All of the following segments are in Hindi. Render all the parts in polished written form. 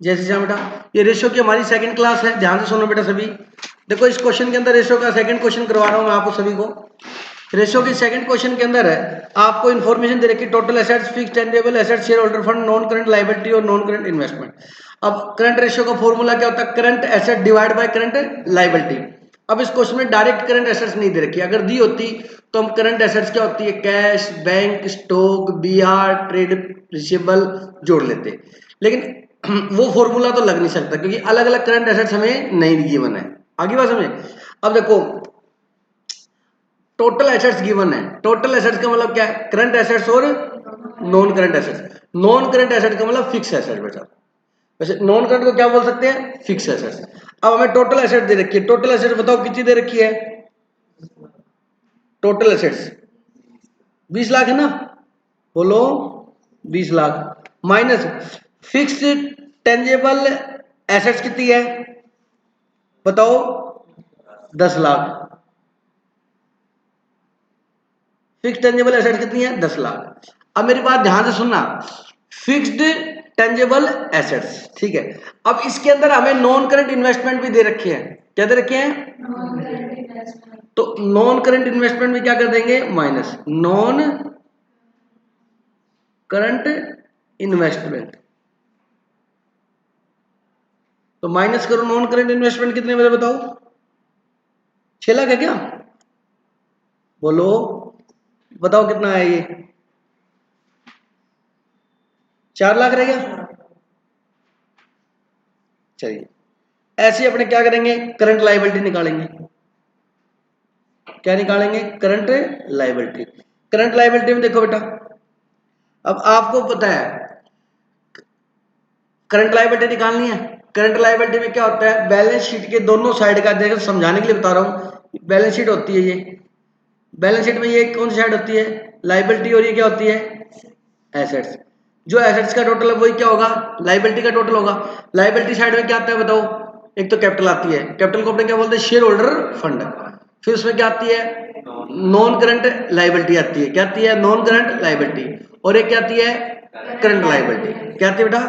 जैसे जहाँ बेटा ये रेशो की हमारी सेकंड क्लास है, ध्यान से सुनो बेटा सभी। देखो इस क्वेश्चन के अंदर रेशो का सेकंड क्वेश्चन करवा रहा हूँ मैं आपको सभी को। रेशो के सेकंड क्वेश्चन के अंदर है आपको इन्फॉर्मेशन दे रखी total assets, fixed tangible assets, share holder fund, non current liability और नॉन करंट इन्वेस्टमेंट। अब करंट रेशियो का फॉर्मूला क्या होता है? Current asset divide by current liability. अब इस क्वेश्चन में डायरेक्ट करंट एसेट्स नहीं दे रखी, अगर दी होती तो हम करंट एसेट्स क्या होती है, cash, bank, stock, BR, trade receivable जोड़ लेते, लेकिन वो फॉर्मूला तो लग नहीं सकता क्योंकि अलग अलग करंट एसेट्स हमें नहीं गिवन है। आगे बात समझे। अब देखो टोटल एसेट्स गिवन है, टोटल एसेट्स का मतलब क्या है? करंट एसेट्स और non current assets. Non current asset का मतलब फिक्स एसेट बेटा, वैसे नॉन करंट को क्या बोल सकते हैं? Fix assets. अब हमें टोटल एसेट दे रखी है, टोटल एसेट बताओ कितनी दे रखी है? टोटल एसेट्स 20 लाख है ना, बोलो 20 lakh minus fixed tangible assets कितनी है बताओ? 10 लाख। फिक्स्ड टेंजेबल एसेट कितनी है? 10 लाख। अब मेरी बात ध्यान से सुनना, फिक्स्ड टेंजेबल एसेट्स ठीक है। अब इसके अंदर हमें नॉन करंट इन्वेस्टमेंट भी दे रखे हैं, क्या दे रखे हैं? तो नॉन करंट इन्वेस्टमेंट में क्या कर देंगे? Minus non current investment. तो माइनस करो नॉन करंट इन्वेस्टमेंट कितने बजे बताओ? 6 लाख है क्या? बोलो बताओ कितना है ये? 4 लाख रह गया। चलिए ऐसे अपने क्या करेंगे? करंट लायबिलिटी निकालेंगे। क्या निकालेंगे? Current liability. करंट लायबिलिटी में देखो बेटा, अब आपको पता है करंट लायबिलिटी निकालनी है। करंट लायबिलिटी में क्या होता है? बैलेंस शीट के दोनों साइड का, देखो समझाने के लिए बता रहा हूं, बैलेंस शीट होती है ये, बैलेंस शीट में ये कौन सी साइड होती है? लायबिलिटी, और ये क्या होती है? एसेट्स। जो एसेट्स का टोटल है वही क्या होगा? लायबिलिटी का टोटल होगा। लायबिलिटी साइड में क्या आता है बताओ? एक तो कैपिटल आती है, कैपिटल को अपने क्या बोलते हैं? Share holder fund. फिर उसमें क्या आती है? नॉन करंट लायबिलिटी आती है, क्या आती है? Non current liability. और एक क्या आती है? Current liability. क्या आती है बेटा?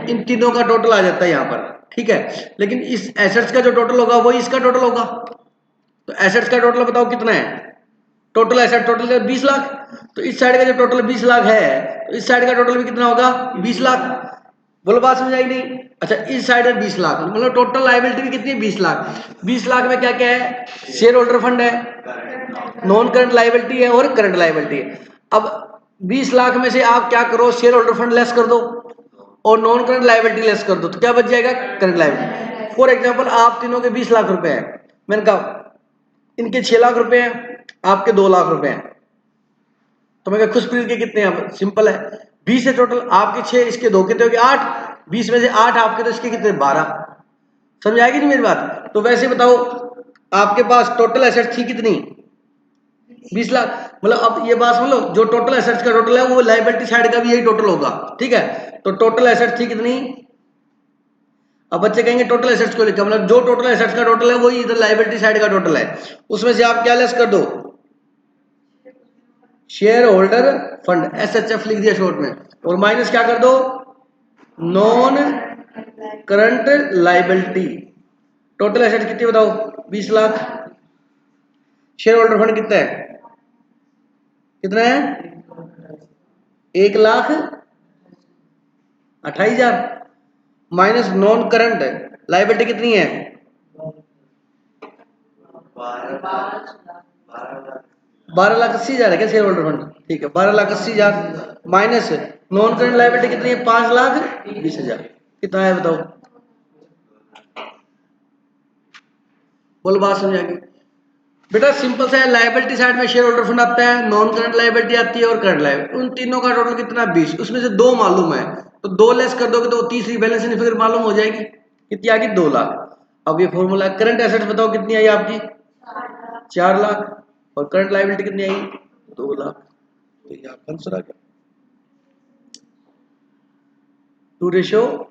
इन तीनों का टोटल आ जाता है यहाँ पर, ठीक है। लेकिन इस एसेट्स का जो टोटल होगा वही इसका टोटल होगा। तो एसेट्स का टोटल बताओ कितना है? Total asset total 20 lakh. तो इस साइड का जो टोटल 20 लाख है, तो इस साइड का टोटल भी कितना होगा? 20 लाख। बोलो बात समझ आई नहीं? अच्छा इस साइड में 20 लाख, मतलब टोटल लायबिलिटी भी कितनी है? 20 लाख। 20 लाख में क्या क्या है? शेयर होल्डर फंड है, नॉन करंट लायबिलिटी है और करंट लायबिलिटी है। अब 20 लाख में से आप क्या करो? शेयर होल्डर फंड लेस कर दो और नॉन करंट लायबिलिटी लेस कर दो, तो क्या बच जाएगा? Current liability. फॉर एग्जाम्पल आप तीनों के 20 लाख रुपए हैं, मैंने कहा इनके 6 लाख रुपए हैं, आपके 2 लाख रुपए हैं, तो मैं खुशप्रीत के कितने हैं? सिंपल है, 20 है टोटल, आपके 6, इसके 2 कितने हो गए? 8। 20 में से 8 आपके, तो इसके कितने? 12। समझ आएगी नहीं मेरी बात? तो वैसे बताओ आपके पास टोटल एसेट थी कितनी? 20 लाख। मतलब अब ये बात समझ लो, जो टोटल एसेट्स का टोटल है वो लायबिलिटी साइड का भी यही टोटल होगा, ठीक है। तो टोटल एसेट थी कितनी? अब बच्चे कहेंगे टोटल एसेट्स को लिखा, मतलब जो टोटल एसेट्स का टोटल है वही इधर लायबिलिटी साइड का टोटल है, उसमें से आप क्या लेस कर दो? शेयर होल्डर फंड, एसएचएफ लिख दिया शॉर्ट में, और माइनस क्या कर दो? Non current liability. Total asset कितनी बताओ? 20 लाख। शेयर होल्डर फंड कितना है? कितना है? 1,28,000 माइनस नॉन करंट लायबिलिटी कितनी है? 12,80,000 है क्या शेयर होल्डर फंड? ठीक है, 12,80,000 माइनस नॉन करंट लायबिलिटी कितनी है? 5,20,000। कितना है बताओ? बोलो बात समझ आ गई? बेटा सिंपल सा है, लायबिलिटी साइड में शेयर होल्डर फंड आता है, नॉन करंट लायबिलिटी आती है और करंट लायबिलिटी, उन तीनों का टोटल कितना? 20। उसमें से 2 मालूम है, तो 2 लेस कर दोगे तो तीसरी बैलेंसिंग फिगर मालूम हो जाएगी, कितनी आ गई? 2 लाख। अब ये फॉर्मूला, करंट एसेट्स बताओ कितनी आई आपकी? 4 लाख। और करंट लायबिलिटी कितनी आई? 2 लाख। तो ये आपका आंसर आ गया, 2:1।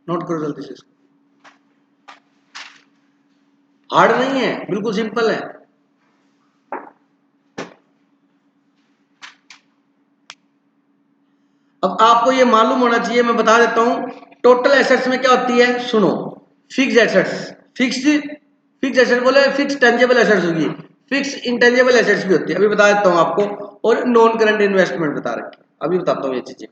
नोट करो जल्दी से इसको, हार्ड नहीं है, बिल्कुल सिंपल है। अब आपको ये मालूम होना चाहिए, मैं बता देता हूं टोटल एसेट्स में क्या होती है। सुनो, फिक्स्ड एसेट्स, फिक्स्ड एसेट बोले फिक्स टेंजेबल एसेट्स होगी, फिक्स इंटेंजेबल एसेट्स भी होती है, अभी बता देता हूं आपको। और नॉन करंट इन्वेस्टमेंट बता रखी है, अभी बताता हूं ये चीजें।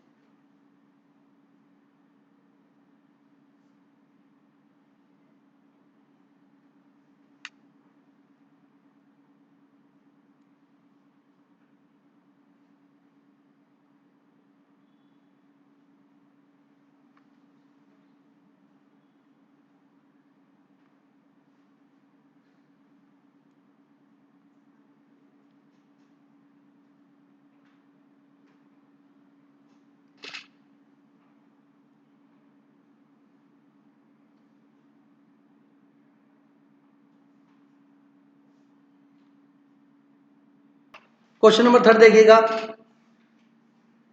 क्वेश्चन नंबर 3 देखिएगा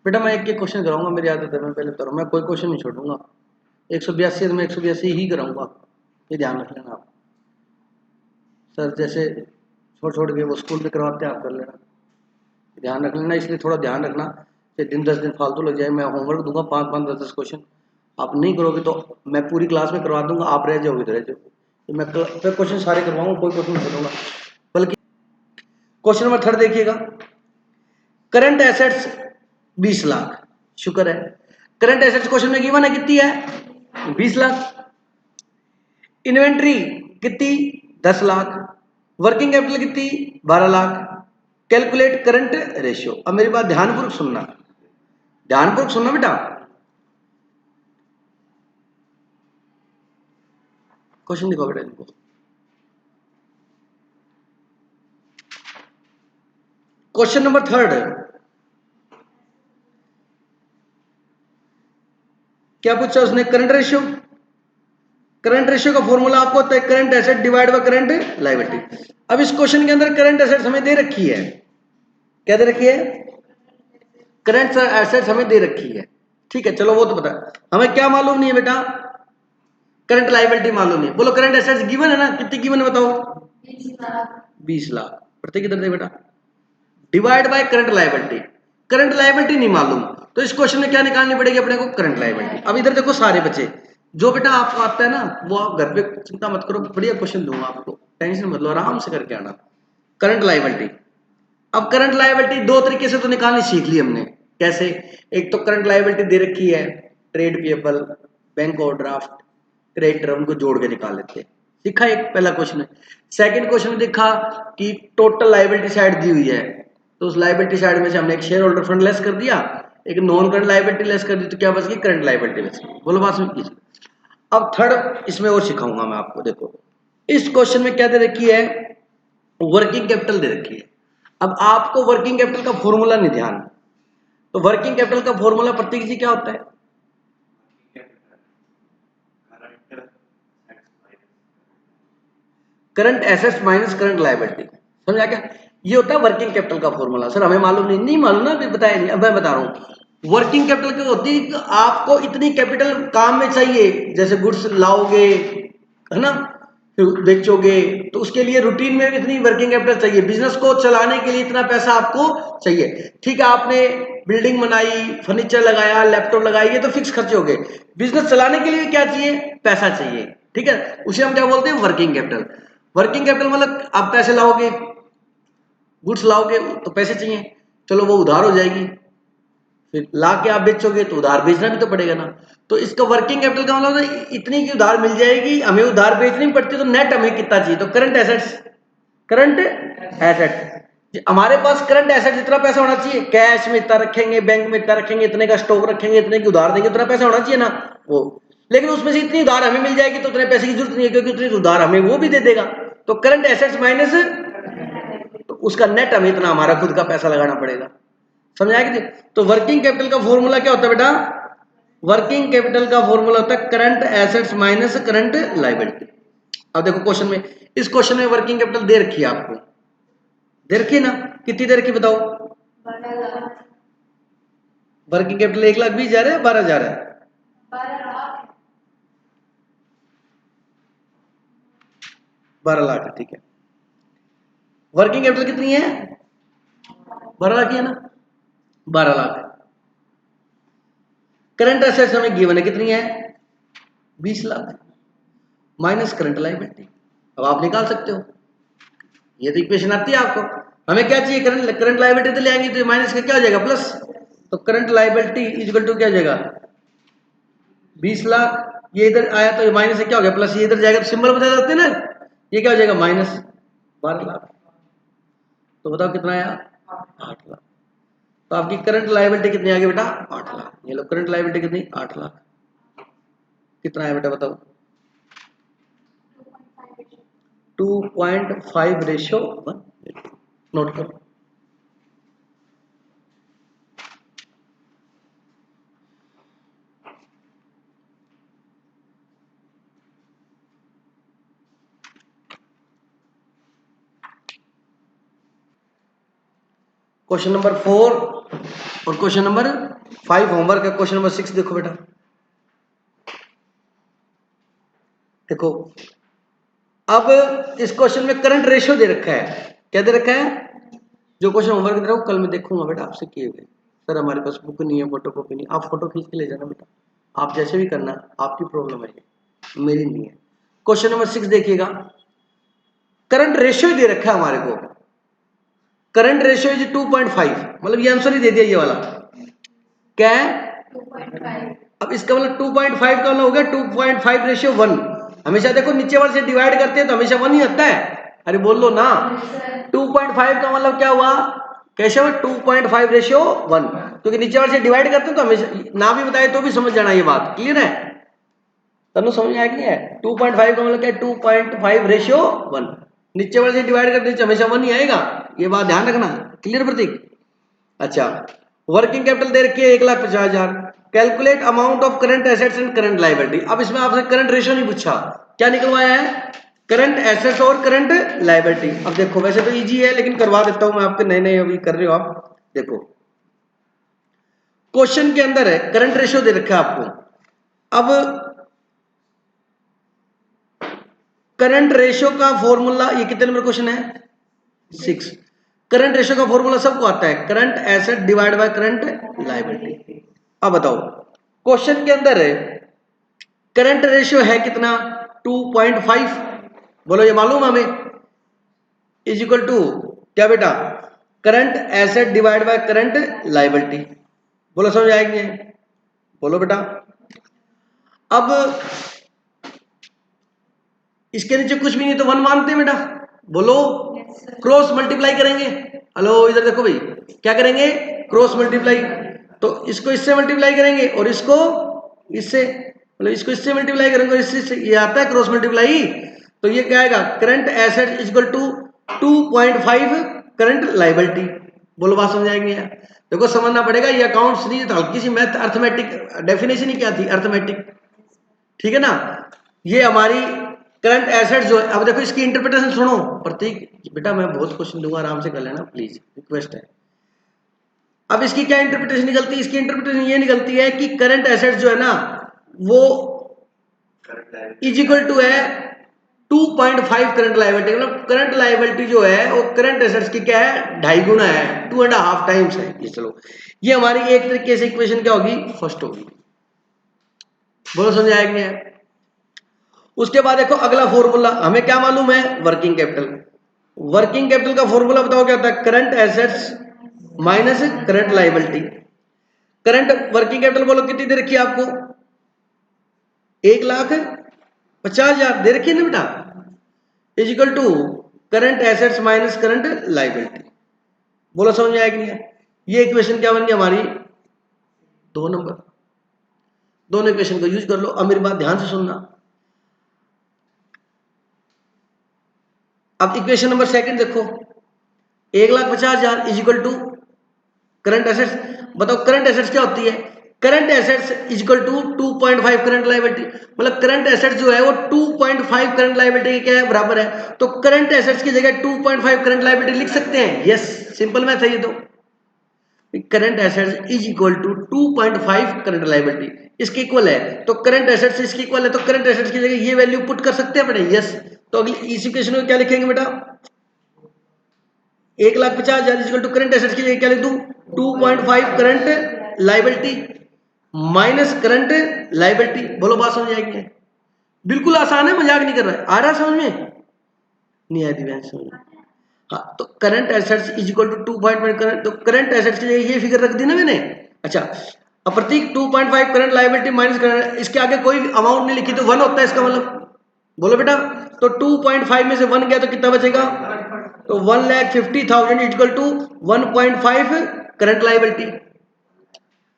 बेटा, मैं एक क्वेश्चन कराऊंगा, मेरी आदत है मैं पहले करूँ, मैं कोई क्वेश्चन नहीं छोड़ूंगा। 182 तो मैं 182 ही कराऊंगा, ये ध्यान रख लेना आप। सर जैसे छोड़ छोड़ के वो स्कूल में करवाते हैं, आप कर लेना, ध्यान रख लेना। इसलिए थोड़ा ध्यान रखना कि दिन 10 दिन फालतू लग जाए। मैं होमवर्क दूंगा 5-5 10-10 क्वेश्चन, आप नहीं करोगे तो मैं पूरी क्लास में करवा दूंगा, आप रह जाओगे तो रह जाओ। तो मैं क्वेश्चन सारे करवाऊंगा, कोई क्वेश्चन नहीं छोड़ूंगा। बल्कि क्वेश्चन नंबर 3 देखिएगा, करंट एसेट्स 20 लाख, शुक्र है करंट एसेट्स क्वेश्चन में गिवन है, कितनी है 20 लाख। इन्वेंट्री कितनी 10 लाख, वर्किंग कैपिटल कितनी 12 लाख। Calculate current ratio. अब मेरी बात ध्यानपूर्वक सुनना, ध्यानपूर्वक सुनना बेटा। क्वेश्चन लिखो बेटा इनको। क्वेश्चन नंबर 3 क्या पूछा उसने, करंट रेशियो। करंट रेशियो का फॉर्मूला आपको होता है current asset divide by current liability. अब इस क्वेश्चन के अंदर करंट एसेट्स हमें दे रखी है, क्या दे रखी है, करंट एसेट्स हमें दे रखी है। ठीक है, चलो वो तो पता है, हमें क्या मालूम नहीं है बेटा, करंट लायबिलिटी मालूम नहीं है। बोलो करंट एसेट्स गिवन है ना, कितनी गिवन है बताओ, 20 लाख। प्रत्येक किधर दे बेटा, divide by current liability. Current liability नहीं मालूम, तो इस क्वेश्चन में क्या निकालनी पड़ेगी अपने को, करंट लायबिलिटी। अब इधर देखो सारे बच्चे, जो बेटा आपको आता है ना वो आप घर पे चिंता मत करो, बढ़िया क्वेश्चन दूंगा आपको, टेंशन मत लो, आराम से करके आना। करंट लायबिलिटी, अब करंट लायबिलिटी दो तरीके से तो निकालनी सीख ली हमने। कैसे, एक तो करंट लायबिलिटी दे रखी है, trade payable, bank overdraft, creditor, उनको जोड़ के निकाल लेते हैं, सीखा एक पहला क्वेश्चन है। सेकंड क्वेश्चन में देखा कि टोटल लायबिलिटी साइड दी हुई है, तो उस लायबिलिटी साइड में से हमने एक शेयर होल्डर फंड लेस कर दिया, एक नॉन करंट लायबिलिटी लेस कर दी, तो क्या बच गई, करंट लायबिलिटी बच गई। बोलो बात समझ लीजिए। अब थर्ड इसमें और सिखाऊंगा मैं आपको। देखो इस क्वेश्चन में क्या दे रखी है, वर्किंग कैपिटल दे रखी है। अब आपको वर्किंग कैपिटल का फॉर्मूला नहीं ध्यान, तो वर्किंग कैपिटल का फॉर्मूला प्रतीक जी क्या होता है, current assets minus current liability. समझा क्या, ये होता है वर्किंग कैपिटल का फॉर्मूला। सर हमें मालूम नहीं, नहीं मालूम ना, अभी बताया नहीं, अब मैं बता रहा हूँ। वर्किंग कैपिटल क्या होती है, आपको इतनी कैपिटल काम में चाहिए, जैसे गुड्स लाओगे है ना, फिर बेचोगे, तो उसके लिए रूटीन में इतनी वर्किंग कैपिटल चाहिए, बिजनेस को चलाने के लिए इतना पैसा आपको चाहिए। ठीक है, आपने बिल्डिंग बनाई, फर्नीचर लगाया, लैपटॉप लगाया, ये तो फिक्स खर्चे हो गए। बिजनेस चलाने के लिए क्या चाहिए, पैसा चाहिए। ठीक है, उसे हम क्या बोलते हैं, वर्किंग कैपिटल। वर्किंग कैपिटल मतलब आप पैसे लाओगे, गुड्स लाओगे तो पैसे चाहिए, चलो वो उधार हो जाएगी, फिर ला के आप बेचोगे तो उधार बेचना भी तो पड़ेगा ना। तो इसका वर्किंग कैपिटल का मतलब इतनी की उधार मिल जाएगी, हमें उधार बेचनी पड़ती, तो नेट हमें कितना चाहिए, तो करंट एसेट्स, करंट एसेट, हमारे पास करंट एसेट जितना पैसा होना चाहिए, कैश में इतना रखेंगे, बैंक में इतना रखेंगे, इतने का स्टॉक रखेंगे, इतने की उधार देंगे, उतना पैसा होना चाहिए ना वो। लेकिन उसमें से इतनी उधार हमें मिल जाएगी तो उतने पैसे की जरूरत नहीं है, क्योंकि उतनी उधार हमें वो भी दे देगा। तो करंट एसेट्स माइनस, तो उसका नेट हमें इतना हमारा खुद का पैसा लगाना पड़ेगा। समझ आएगी। तो वर्किंग कैपिटल का फॉर्मूला क्या होता है बेटा, वर्किंग कैपिटल का फॉर्मूला होता है current assets minus current liability. अब देखो क्वेश्चन में, इस क्वेश्चन में वर्किंग कैपिटल दे रखी है आपको, दे रखी है ना, कितनी दे रखी बताओ, वर्किंग कैपिटल 1,20,000 है, 12,000 है, 12 लाख है। ठीक है, वर्किंग कैपिटल कितनी है, 12 लाख ही है ना, 12 लाख। करंट एसेट्स हमें गिवन है कितनी है 20 लाख माइनस करंट लायबिलिटी। अब आप निकाल सकते हो, ये तो इक्वेशन आती है आपको। हमें क्या चाहिए करंट लायबिलिटी तो ले आएंगे तो माइनस का क्या हो जाएगा प्लस, तो करंट लायबिलिटी इक्वल टू क्या हो जाएगा 20 लाख, ये इधर आया तो ये माइनस से क्या हो गया प्लस, ये इधर जाएगा तो सिंबल बदल जाते हैं ना, ये क्या हो जाएगा माइनस 12 लाख। तो बताओ कितना आया 8 लाख। तो आपकी करंट लायबिलिटी कितनी आ गई बेटा 8 लाख। ये लो करंट लायबिलिटी कितनी 8 लाख। कितना है बेटा बताओ 2.5:1। नोट करो। क्वेश्चन नंबर 4 और क्वेश्चन नंबर 5 होमवर्क है। क्वेश्चन नंबर 6 देखो बेटा, देखो अब इस क्वेश्चन में करंट रेशियो दे रखा है। क्या दे रखा है, जो क्वेश्चन होमवर्क दे रहा हूँ कल मैं देखूंगा बेटा आपसे किए हुए। सर हमारे पास बुक नहीं है, फोटो कॉपी नहीं, आप फोटो खींच के ले जाना बेटा, आप जैसे भी करना, आपकी प्रॉब्लम है ये, मेरी नहीं है। क्वेश्चन नंबर 6 देखिएगा, करंट रेशियो दे रखा है हमारे को। करंट रेशियो इज 2.5, मतलब ये आंसर ही दे दिया ये वाला, क्या है 2.5। अब इसका मतलब 2.5 का मतलब हो गया 2.5 रेशियो 1। हमेशा देखो नीचे वाले से डिवाइड करते हैं तो हमेशा 1 ही आता है। अरे बोल लो ना, 2.5 का मतलब क्या हुआ, कैसे हुआ 2.5 रेशियो 1, क्योंकि नीचे वाले से डिवाइड करते हैं तो हमेशा ना भी बताए तो भी समझ जाना, ये बात क्लियर है, तनु समझ आया कि नहीं है। 2.5 का मतलब क्या है 2.5 रेशियो 1, नीचे वाले से डिवाइड करते हैं हमेशा 1 ही आएगा, ये बात ध्यान रखना, क्लियर प्रतीक। अच्छा, वर्किंग कैपिटल दे रखी है 1,50,000। Calculate amount of current assets and current liability. अब इसमें आपसे करंट रेशियो नहीं पूछा, क्या निकलवाया है करंट एसेट्स और करंट लायबिलिटी। अब देखो वैसे तो इजी है लेकिन करवा देता हूं मैं आपके, नए नए अभी कर रहे हो आप। देखो क्वेश्चन के अंदर है करंट रेशियो दे रखा है आपको। अब करंट रेशियो का फॉर्मूला, ये कितने नंबर क्वेश्चन है 6। करंट रेशियो का फॉर्मूला सबको आता है, current asset divide by current liability. अब बताओ क्वेश्चन के अंदर है करंट रेशियो है कितना 2.5, बोलो ये मालूम हमें, इज इक्वल टू क्या बेटा current asset divide by current liability. बोलो समझ आएगी, बोलो बेटा। अब इसके नीचे कुछ भी नहीं तो 1 मानते हैं बेटा, बोलो क्रॉस मल्टीप्लाई करेंगे। हेलो इधर देखो भाई, क्या करेंगे क्रॉस मल्टीप्लाई, तो इसको इससे मल्टीप्लाई करेंगे और इसको इससे, मतलब इसको इससे मल्टीप्लाई करेंगे और इससे, ये आता है क्रॉस मल्टीप्लाई। तो ये क्या आएगा current asset equal to 2.5 current liability. बोलो बात समझ आएंगे। देखो समझना पड़ेगा, ये अकाउंट्स नहीं था, हल्की सी मैथ, अर्थमेटिक डेफिनेशन ही क्या थी अर्थमेटिक, ठीक है ना। ये हमारी करंट एसेट जो है, अब देखो इसकी इंटरप्रिटेशन सुनो प्रतीक बेटा, मैं बहुत क्वेश्चन दूंगा आराम से कर लेना प्लीज, रिक्वेस्ट है। अब इसकी क्या इंटरप्रिटेशन निकलती है, इसकी इंटरप्रिटेशन ये निकलती है कि करंट एसेट जो है ना वो इज इक्वल टू है 2.5 करंट लायबिलिटी, मतलब करंट लायबिलिटी जो है वो करंट एसेट्स की क्या है 2.5 गुना है, 2.5 टाइम्स है ये। चलो ये हमारी एक तरीके से इक्वेशन क्या होगी फर्स्ट होगी। बोलो समझ आएगा। उसके बाद देखो अगला फॉर्मूला, हमें क्या मालूम है वर्किंग कैपिटल। वर्किंग कैपिटल का फॉर्मूला बताओ क्या होता है, current assets minus current liability. Current working capital बोलो कितनी दे रखी है आपको 1,50,000 दे रखी है ना बेटा, is equal to current assets minus current liability. बोलो समझ में आया कि नहीं है। ये इक्वेशन क्या बन गई हमारी 2 नंबर। दोनों इक्वेशन को यूज कर लो। अब मेरी बात ध्यान से सुनना। अब इक्वेशन नंबर सेकंड देखो, 1,50,000 is equal to current assets. बताओ करंट एसेट्स क्या होती है, current assets is equal to 2.5 current liability, मतलब करंट एसेट्स जो है वो 2.5 करंट लायबिलिटी के क्या है बराबर है। तो करंट एसेट्स की जगह 2.5 करंट लायबिलिटी लिख सकते हैं, यस सिंपल मैथ है ये। तो current assets is equal to 2.5 current liability, इसके इक्वल है। तो करंट एसेट्स इसके इक्वल है, तो करंट एसेट्स की जगह ये वैल्यू पुट कर सकते हैं अपने, यस। तो अगली इस इक्वेशन में क्या लिखेंगे बेटा 1,50,000 इक्वल टू करंट एसेट्स की जगह क्या लिख दूं 2.5 current liability. Minus current liability. बोलो बात समझ आएगी? बिल्कुल आसान है, मजाक नहीं कर रहा है। आ रहा समझ में? नहीं आती बहन समझ में? हाँ, तो current assets is equal to 2.5 current, तो करंट एसेट्स की जगह ये फिगर रख दी ना मैंने। अच्छा, अब प्रतीक 2.5 करंट लायबिलिटी माइनस करंट, इसके आगे कोई अमाउंट नहीं लिखी तो 1 होता है इसका मतलब। बोलो बेटा, तो 2.5 में से 1 गया तो कितना बचेगा? तो 1,50,000 इक्वल टू 1.5 करंट लायबिलिटी।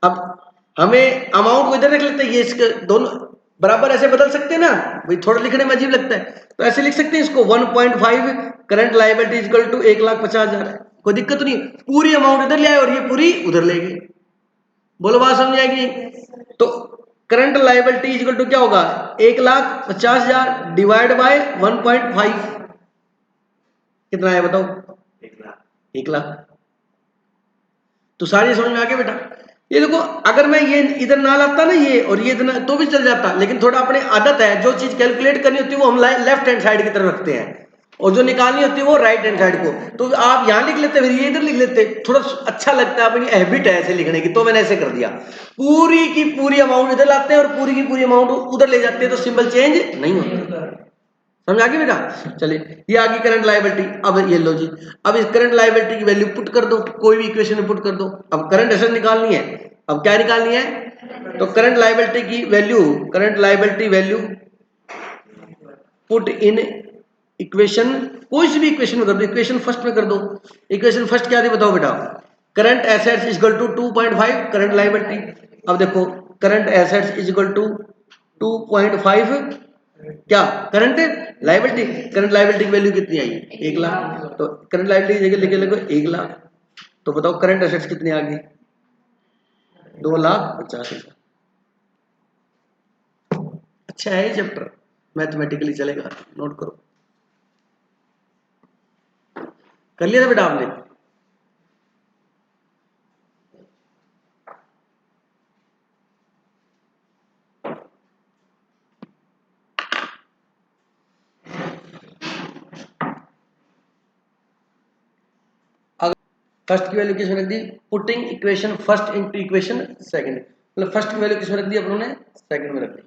अब हमें अमाउंट को इधर रख लेते हैं, ये इसके दोनों बराबर ऐसे बदल सकते हैं ना भाई, थोड़ा लिखने में अजीब लगता है तो ऐसे लिख सकते हैं इसको 1.5 करंट लायबिलिटी इक्वल टू 1,50,000 है। कोई दिक्कत नहीं, पूरी अमाउंट इधर ले आए और ये पूरी उधर ले गए। बोलो बात समझ आएगी? तो करंट लायबिलिटी इक्वल टू क्या होगा? 1,50,000 डिवाइड बाय 1.5, कितना है बताओ? 1,00,000। तो सारी समझ में आ गया बेटा? ये देखो, अगर मैं ये इधर ना लाता ना ये और ये इधर तो भी चल जाता, लेकिन थोड़ा अपने आदत है, जो चीज कैलकुलेट करनी होती है वो हम लेफ्ट हैंड साइड की तरफ रखते हैं और जो निकालनी होती है वो राइट हैंड साइड को। तो आप यहाँ लिख लेते, फिर ये इधर लिख लेते, थोड़ा अच्छा लगता है, अपनी हैबिट है ऐसे लिखने की, तो मैंने ऐसे कर दिया। पूरी की पूरी अमाउंट इधर लाते हैं और पूरी की पूरी अमाउंट उधर ले जाते हैं, तो सिंबल चेंज नहीं होता। समझ आ गई बेटा? चलिए, ये आ गई करंट लायबिलिटी। अब ये लो जी, अब इस करंट लायबिलिटी की वैल्यू पुट कर दो, कोई भी इक्वेशन में पुट कर दो। अब करंट एसेट निकालनी है, अब क्या निकालनी है? तो करंट लायबिलिटी की value, current liability value put in equation, कोई सी भी इक्वेशन में कर दो, इक्वेशन फर्स्ट में कर दो। इक्वेशन फर्स्ट क्या थी बताओ बेटा? Current assets is equal to 2.5 current liability. अब देखो, current assets is equal to 2.5 क्या? Current liability. करंट लायबिलिटी की वैल्यू कितनी आई? 1,00,000। तो करंट लायबिलिटी की जगह लिखे लगो 1,00,000। तो बताओ करंट एसेट्स कितनी आ गई? 2,50,000। अच्छा है ये चैप्टर, मैथमेटिकली चलेगा, नोट करो। कर लिया था बेटा आपने? फर्स्ट की वैल्यू किसमें रख दी? Putting equation first into equation second, मतलब फर्स्ट की वैल्यू किसमें रख दी अपनों ने? सेकंड में रख दी।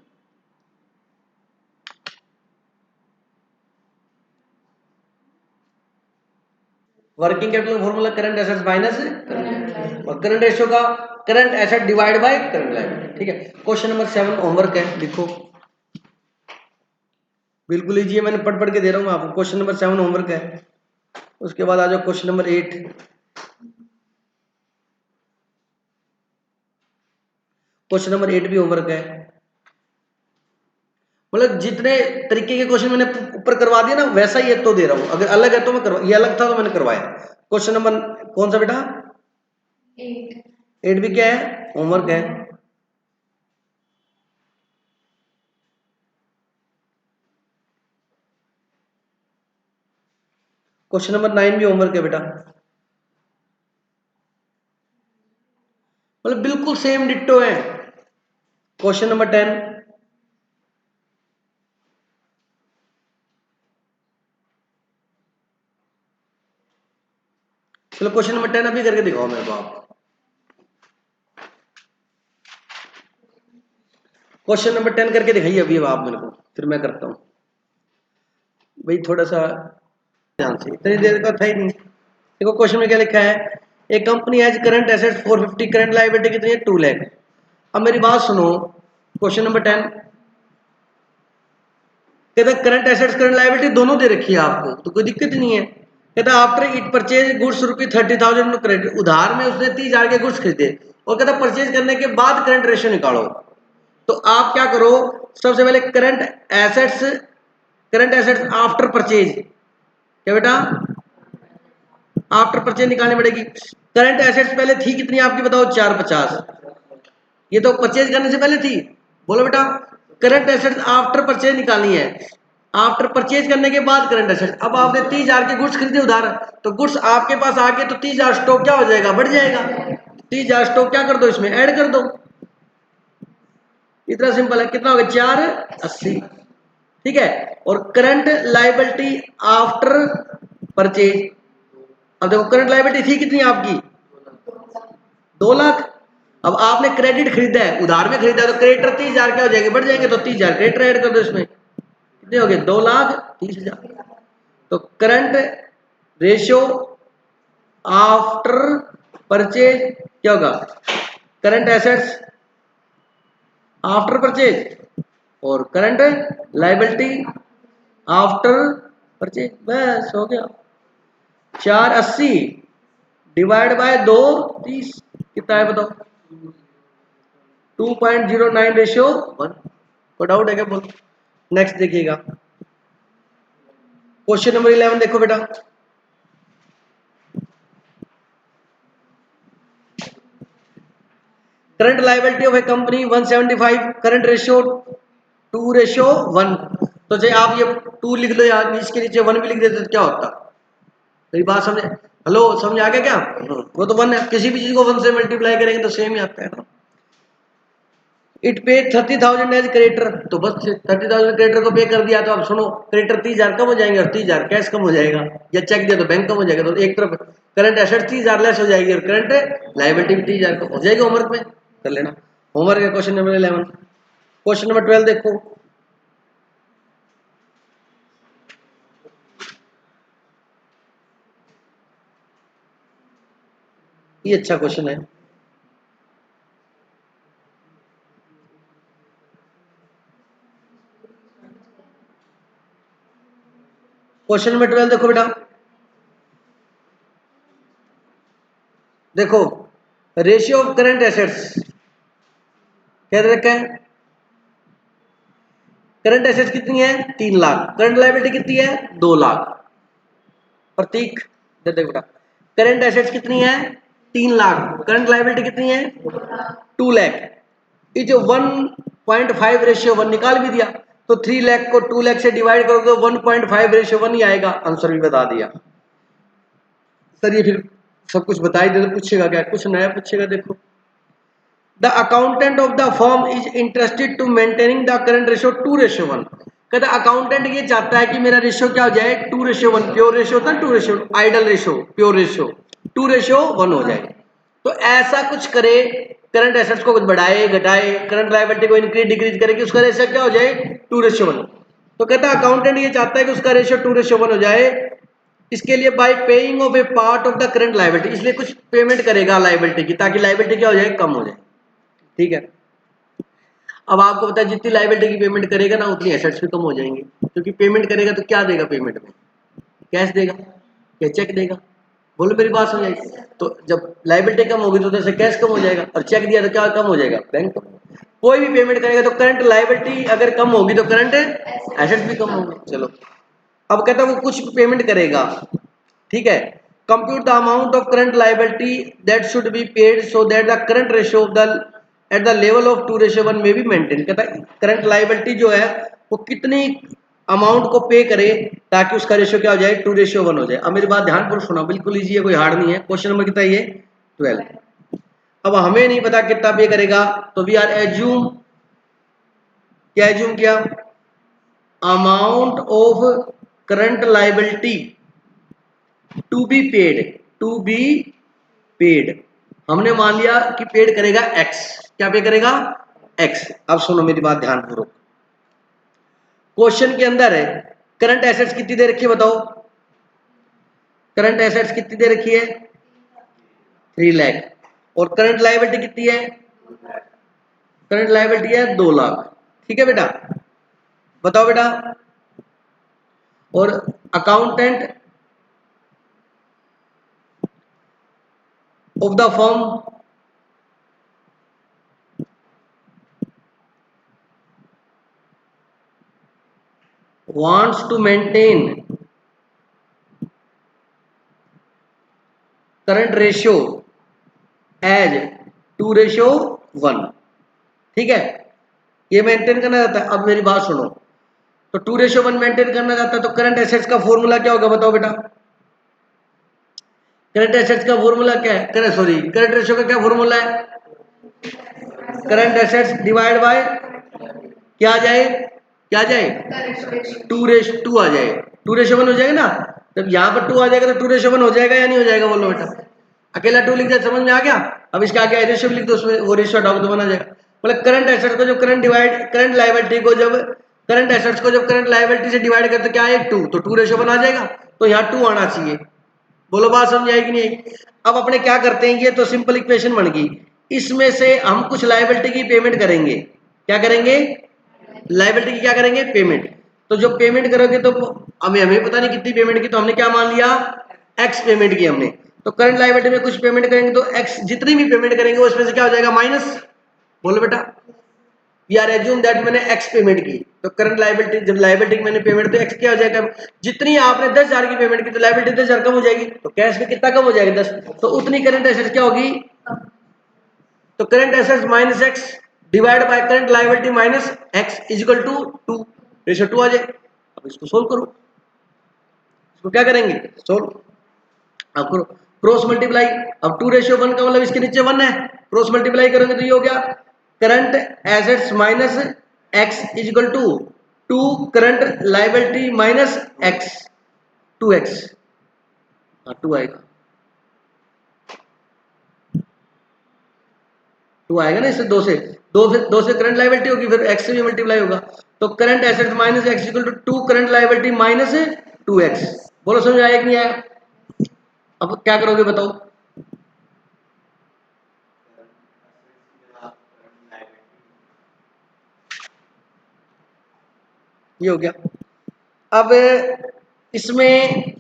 Working capital formula current assets minus current, और करंट रेशियो का current asset divide by current liability. ठीक है, क्वेश्चन नंबर 7 होमवर्क है, लिखो। बिल्कुल इजी है, मैंने पढ़ पढ़ के दे रहा हूँ आपको। क्वेश्चन नंबर 7 होमवर्क है। उसके बाद आ जाओ क्वेश्चन नंबर 8। क्वेश्चन नंबर 8 भी होमवर्क है। मतलब जितने तरीके के क्वेश्चन मैंने ऊपर करवा दिया ना, वैसा ही ये तो दे रहा हूं। अगर अलग है तो मैं करवा, ये अलग था तो मैंने करवाया। क्वेश्चन नंबर कौन सा बेटा? 8 भी क्या है? होमवर्क है। क्वेश्चन नंबर 9 भी होमवर्क है बेटा। मतलब बिल्कुल सेम डिट्टो है। क्वेश्चन नंबर 10, चलो क्वेश्चन नंबर 10 अभी करके दिखाओ मेरे को आप। क्वेश्चन नंबर 10 करके दिखाइए अभी आप मेरे को, फिर मैं करता हूँ भाई, थोड़ा सा ध्यान से, इतनी देर का था ही नहीं। देखो क्वेश्चन में क्या लिखा है? एक company has current assets 450, current liability कितनी है? 2 लाख। अब मेरी बात सुनो, क्वेश्चन नंबर 10 कहता करंट एसेट्स करंट लायबिलिटी दोनों दे रखी है आपको, तो कोई दिक्कत नहीं है। कहता after it purchase goods ₹30,000 credit, उधार में उसने 30,000 के गुड्स खरीदे, और कहता परचेज करने के बाद करंट रेशियो निकालो। तो आप क्या करो, सबसे पहले करंट एसेट्स आफ्टर परचेज, क्या बेटा? आफ्टर परचेज निकालनी पड़ेगी। करंट एसेट्स पहले थी कितनी आपकी बताओ? 450। ये तो परचेज करने से पहले थी। बोलो बेटा, करंट एसेट्स आफ्टर परचेज निकालनी है, आफ्टर परचेज करने के बाद करंट एसेट। अब आपने 30,000 के गुड्स खरीदे उधार, तो गुड्स आपके पास आके तो 30,000 स्टॉक क्या हो जाएगा? बढ़ जाएगा। 30,000 स्टॉक क्या कर दो, इसमें ऐड कर दो। इतना सिंपल है। कितना होगा? 480। ठीक है, और करंट लायबिलिटी आफ्टर परचेज, अब देखो करंट लायबिलिटी थी कितनी आपकी? 2 लाख। अब आपने क्रेडिट खरीदा है, उधार में खरीदा है, तो क्रेडिटर 30,000 क्या हो जाएंगे, बढ़ जाएंगे, तो 30,000 क्रेडिटर ऐड कर दो इसमें, कितने हो गए, 2,30,000। तो करंट रेशियो आफ्टर परचेज क्या होगा, करंट एसेट्स आफ्टर परचेज और करंट लायबिलिटी आफ्टर परचेज, बस हो गया। 480 डिवाइड बाय 230 कितना है बताओ, 2.09 रेशियो 1। कोई डाउट है क्या, बोलो। नेक्स्ट देखिएगा, क्वेश्चन नंबर 11 देखो बेटा। Current liability of A company 175, current ratio 2:1। तो चाहे आप ये 2 लिख लो या इसके नीचे 1 भी लिख देते तो क्या होता, मेरी बात समझे, हेलो समझ आ गया क्या, वो तो 1 है, किसी भी चीज को 1 से मल्टीप्लाई करेंगे तो सेम ही आता है ना। इट पे 30,000 एज क्रेडिटर, तो बस 30,000 क्रेडिटर को पे कर दिया, तो अब सुनो क्रेडिटर 30,000 कम हो जाएंगे और 30,000 कैश कम हो जाएगा, या चेक दिया तो बैंक कम हो जाएगा, तो एक तरफ करंट एसेट 30,000 लेस हो जाएगी और करंट लायबिलिटी भी 30,000 कम हो जाएगी। होमवर्क में कर लेना, होमवर्क है क्वेश्चन नंबर 11। क्वेश्चन नंबर 12 देखो, ये अच्छा क्वेश्चन है। क्वेश्चन नंबर 12 देखो बेटा, देखो रेशियो ऑफ करंट एसेट्स क्या दे रखा है, करंट एसेट्स कितनी है 3 लाख, करंट लायबिलिटी कितनी है 2 लाख। प्रतीक दे देखो बेटा, करंट एसेट्स कितनी है 3 लाख, करंट लायबिलिटी कितनी है 2 लाख। ये जो 1.5 रेशियो 1 निकाल भी दिया, तो 3 लाख को 2 लाख से डिवाइड करोगे तो 1.5 रेशियो 1 ही आएगा, आंसर भी बता दिया। सर ये फिर सब कुछ बता ही दे तो पूछेगा क्या, कुछ नया पूछेगा। देखो the accountant of the firm is interested to maintaining the current ratio 2:1। कहता अकाउंटेंट ये चाहता है कि मेरा रेशियो क्या हो जाए 2:1, प्योर रेशियो होता है 2:, आइडल रेशियो प्योर रेशियो 2:1 हो जाए। तो ऐसा कुछ करे, करंट एसेट्स को कुछ बढ़ाए घटाए, करंट लायबिलिटी को इंक्रीज डिक्रीज करे कि उसका रेशियो क्या हो जाए 2:1। तो कहता अकाउंटेंट ये चाहता है कि उसका रेशियो 2:1 हो जाए, इसके लिए bye paying off A part of the current liability, इसलिए कुछ पेमेंट करेगा लायबिलिटी की, ताकि लायबिलिटी क्या हो जाए कम हो जाए। ठीक है, अब आपको पता है जितनी लायबिलिटी की पेमेंट करेगा ना उतनी एसेट्स भी कम हो जाएंगे, क्योंकि पेमेंट करेगा तो क्या देगा पेमेंट में, कैश देगा या चेक देगा, बोलो मेरी बात समझ आई। तो जब लायबिलिटी कम होगी तो जैसे कैश कम हो जाएगा, और चेक दिया तो क्या कम हो जाएगा, बैंक कम। कोई भी पेमेंट करेगा तो करंट लायबिलिटी अगर कम होगी तो करंट एसेट्स भी कम होंगे। चलो अब कहता है वो कुछ पेमेंट करेगा, ठीक है, compute the amount of current liability that should be paid so that the current ratio of the at the level of 2:1 में भी मेंटेन। कहता है करंट लायबिलिटी जो है वो कितनी अमाउंट को पे करे ताकि उसका रेशियो क्या हो जाए 2:1 हो जाए। अब मेरी बात ध्यानपूर्वक सुना, बिल्कुल इजी है, कोई हार्ड नहीं है। क्वेश्चन नंबर कितना ये 12। अब हमें नहीं पता कितना पे करेगा, तो वी आर एज्यूम, क्या एज्यूम किया, amount of current liability to be paid, to be paid हमने मान लिया कि पेड करेगा एक्स, क्या पे करेगा एक्स। अब सुनो मेरी बात ध्यानपूर्वक, क्वेश्चन के अंदर है करंट एसेट्स कितनी दे रखी है बताओ, करंट एसेट्स कितनी दे रखी है 3 लाख, और करंट लायबिलिटी कितनी है, करंट लायबिलिटी है 2 लाख। ठीक है बेटा, बताओ बेटा, और accountant of the firm wants to maintain current ratio as 2:1। ठीक है, ये मेंटेन करना चाहता है। अब मेरी बात सुनो, तो 2:1 मेंटेन करना चाहता है तो करंट एसेट्स का फॉर्मूला क्या होगा बताओ बेटा, करंट एसेट्स का फॉर्मूला क्या है, करंट रेशियो का क्या फॉर्मूला है, करंट एसेट्स डिवाइड बाय क्या आ जाए, क्या आ जाए 2:2 आ जाए, 2:1 हो जाएगा ना। जब यहाँ पर 2 आ जाएगा तो 2:1 हो जाएगा या नहीं हो जाएगा, बोलो बेटा। अकेला टू लिख दिया, समझ में आ गया। अब इसका आगे रेशियो लिख दो, उसमें वो रेशियो हटाओ तो बना जाएगा। मतलब करंट एसेट्स को जब करंट लायबिलिटी को जब करंट एसेट्स को जब करंट लायबिलिटी से डिवाइड करते क्या है, टू, तो टू रेशियो बना जाएगा, तो यहाँ टू आना चाहिए। बोलो बात समझ आई कि नहीं। अब अपने क्या करते हैं, ये तो सिंपल इक्वेशन बन गई, इसमें से हम कुछ लायबिलिटी की पेमेंट करेंगे। क्या करेंगे, लायबिलिटी की क्या करेंगे, पेमेंट। तो जो पेमेंट करोगे तो हमें हमें पता नहीं कितनी पेमेंट की, तो हमने क्या मान लिया, एक्स पेमेंट की हमने। तो करंट लायबिलिटी में कुछ पेमेंट करेंगे तो एक्स जितनी भी पेमेंट करेंगे उसमें से क्या हो जाएगा, माइनस। बोलो बेटा, या एज्यूम दैट मैंने एक्स पेमेंट की, तो करंट लायबिलिटी जब लायबिलिटी मैंने पेमेंट, तो एक्स क्या हो जाएगा, जितनी आपने 10,000 की पेमेंट की तो लायबिलिटी 10,000 कम हो जाएगी, तो कैश में कितना कम हो जाएगा, 10, तो उतनी करंट एसेट्स क्या होगी, तो current assets minus X divide by current liability minus X is equal to 2, ratio 2 आ जाए। अब इसको सोल्व करो, इसको क्या करेंगे, सोल्व। अब करो क्रॉस मल्टीप्लाई, अब 2:1 का मतलब इसके नीचे 1 है, क्रॉस मल्टीप्लाई करोगे तो ये हो गया current assets minus X is equal to 2 current liability minus X, 2x, हाँ 2 आएगा, 2 आएगा ना, इससे 2 से, 2 फिर 2 से करंट लायबिलिटी होगी, फिर x से भी मल्टीप्लाई होगा, तो current assets minus X equal to 2 current liability minus 2x। बोलो समझ आया कि नहीं आया। अब क्या करोगे बताओ, ये हो गया। अब इसमें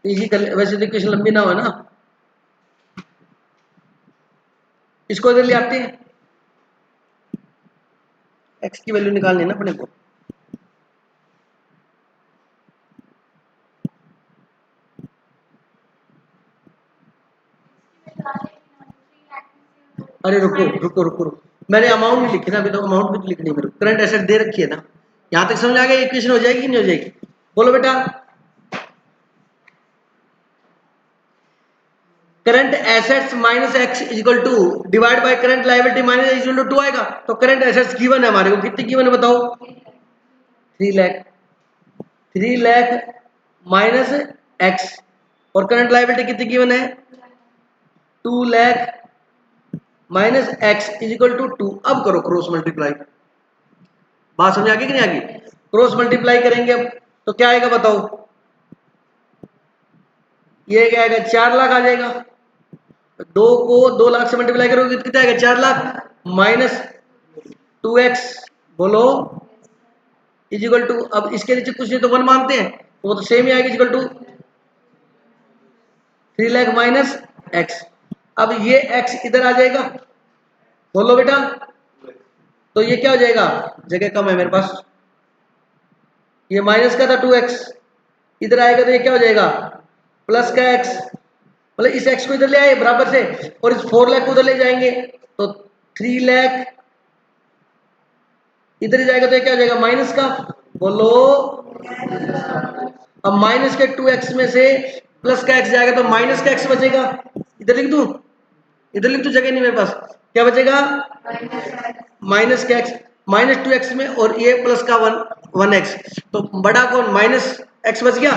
इजी कर, वैसे तो इक्वेशन लंबी ना हो ना, इसको इधर ले आते हैं, एक्स की वैल्यू निकालनी है ना अपने को। अरे रुको रुको रुको रुको, मैंने अमाउंट नहीं लिखी ना अभी, तो अमाउंट भी तो लिखनी है मेरे को, करंट एसेट दे रखी है ना, यहां तक समझ आ गया, इक्वेशन हो जाएगी कि नहीं हो जाएगी, बोलो बेटा। Current assets minus X equal to divide by current liability minus equal to 2 आएगा, तो करंट एसेट्स गिवन है हमारे को, कितनी गिवन है बताओ, 3 लाख, 3 लाख माइनस एक्स, और करंट लायबिलिटी कितनी गिवन है, 2 lakh minus X is equal to 2। अब करो क्रॉस मल्टीप्लाई, बात समझ आ गई कि नहीं आ गई, क्रॉस मल्टीप्लाई करेंगे अब, तो क्या आएगा बताओ, ये क्या आएगा, 4 लाख आ जाएगा, 2 को 2 लाख से मल्टीप्लाई करोगे तो कितना आएगा, 4 लाख माइनस 2x, बोलो इज इक्वल टू, अब इसके नीचे कुछ नहीं तो 1 मानते हैं, तो वो तो सेम ही आएगा, is equal to 3 lakh minus X. अब ये x इधर आ जाएगा, बोलो बेटा, तो ये क्या हो जाएगा, जगह कम है मेरे पास, ये माइनस का था 2x, इधर आएगा तो ये क्या हो जाएगा, प्लस का x, मतलब इस x को इधर ले आए बराबर से, और इस 4 लाख को उधर ले जाएंगे, तो 3 लाख इधर ही जाएगा तो ये क्या हो जाएगा, माइनस का, बोलो। अब माइनस के 2x में से प्लस का x जाएगा तो माइनस का x बचेगा, इधर लिख दूं, इधर लिख दूं, जगह नहीं मेरे पास, क्या बचेगा, माइनस का x, -2x में, और ये प्लस का 1x, तो बड़ा कौन, माइनस x बच गया,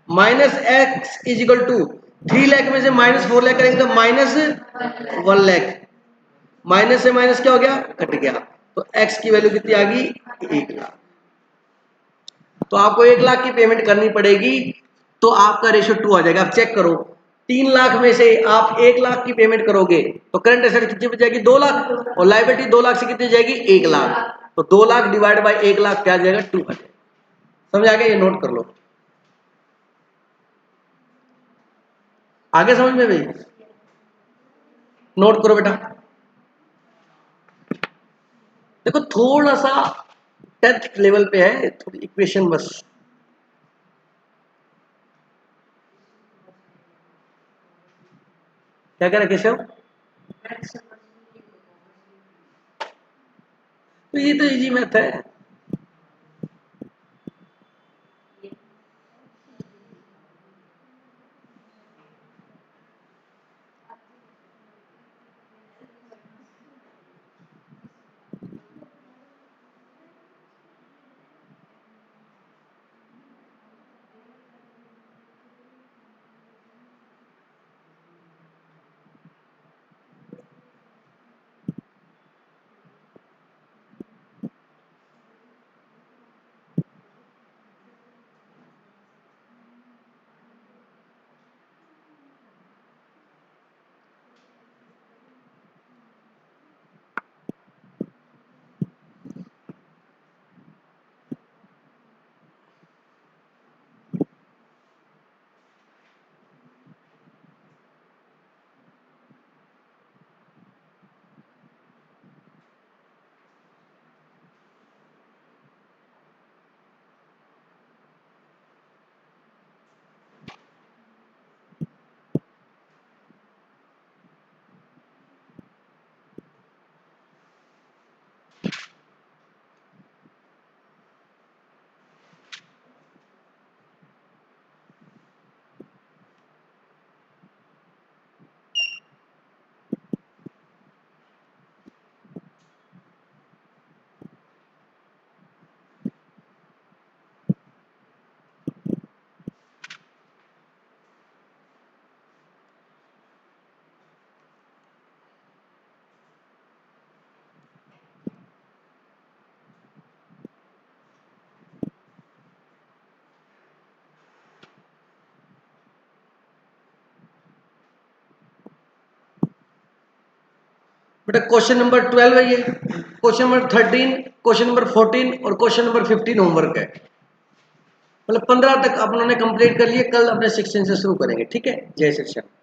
minus X is equal to 3 lakh में से -4 लाख करेंगे तो -1 लाख, माइनस से माइनस क्या हो गया, कट गया, तो x की वैल्यू कितनी आ गई, 1 लाख। तो आपको 1 लाख की पेमेंट करनी पड़ेगी, तो आपका रेशियो 2 आ जाएगा। आप चेक करो, 3 लाख में से आप 1 लाख की पेमेंट करोगे तो करंट एसेट कितनी बच जाएगी, 2 लाख, और लायबिलिटी 2 लाख से कितनी जाएगी, 1 लाख, तो 2 लाख डिवाइड बाई 1 लाख क्या आ जाएगा, 2 आ जाएगा। समझ आ गया, ये नोट कर लो, आगे समझ में भाई, नोट करो बेटा। देखो थोड़ा सा 10th लेवल पे है, थोड़ी इक्वेशन बस, क्या कह रहे केशव, तो ये तो इजी मैथ है। बेटा क्वेश्चन नंबर 12 है ये, क्वेश्चन नंबर 13, क्वेश्चन नंबर 14 और क्वेश्चन नंबर 15 होमवर्क है। मतलब 15 तक अपनों ने कंप्लीट कर लिए, कल अपने 16 से शुरू करेंगे। ठीक है, जय श्री श्याम।